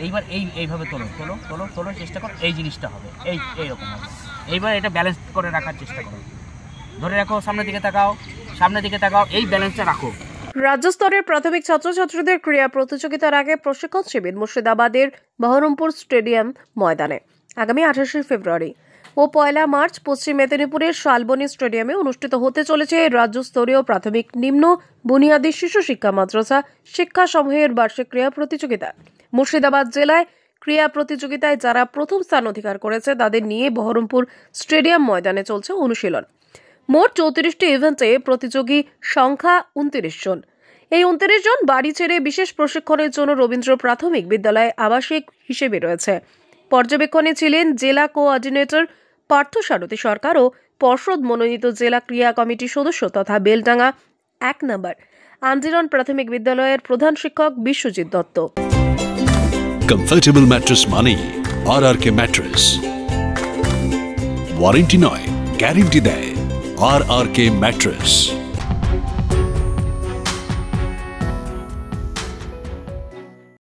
এইবার এইভাবে তোলো তোলো তোলো তোলো চেষ্টা করো, এই জিনিসটা হবে, এইরকম হবে। এইবার এটা ব্যালেন্স করে রাখার চেষ্টা করো, ধরে রাখো, সামনের দিকে তাকাও, সামনের দিকে তাকাও, এই ব্যালেন্সটা রাখো। রাজ্য স্তরের প্রাথমিক ছাত্রছাত্রীদের ক্রীড়া প্রতিযোগিতার আগে প্রশিক্ষণ শিবির মুর্শিদাবাদের বহরমপুর স্টেডিয়াম ময়দানে আগামী 28 ফেব্রুয়ারি ও 1 মার্চ পশ্চিম মেদিনীপুরের শালবনী স্টেডিয়ামে অনুষ্ঠিত হতে চলেছে রাজ্যস্তরীয় প্রাথমিক নিম্ন বুনিয়াদী শিশু শিক্ষা মাদ্রাসা শিক্ষা সমূহের বার্ষিক ক্রীড়া প্রতিযোগিতা। মুর্শিদাবাদ জেলায় ক্রীড়া প্রতিযোগিতায় যারা প্রথম স্থান অধিকার করেছে তাদের নিয়ে বহরমপুর স্টেডিয়াম ময়দানে চলছে অনুশীলন। মোট 34টি ইভেন্টে প্রতিযোগী সংখ্যা 29 জন। এই 29 জন বাড়ি ছেড়ে বিশেষ প্রশিক্ষণের জন্য রবীন্দ্র প্রাথমিক বিদ্যালয়ে আবাসিক হিসেবে রয়েছে। পর্যবেক্ষণে ছিলেন জেলা কোঅর্ডিনেটর পার্থসারথী সরকার ও পর্ষদ মনোনীত জেলা ক্রীড়া কমিটির সদস্য তথা বেলডাঙ্গা 1 নম্বর আন্দিরন প্রাথমিক বিদ্যালয়ের প্রধান শিক্ষক বিশ্বজিৎ দত্ত। কমফর্টেবল ম্যাট্রেস মানেই আরআরকে ম্যাট্রেস। ওয়ারেন্টি নয়, গ্যারেন্টি দেয় আরআরকে ম্যাট্রেস।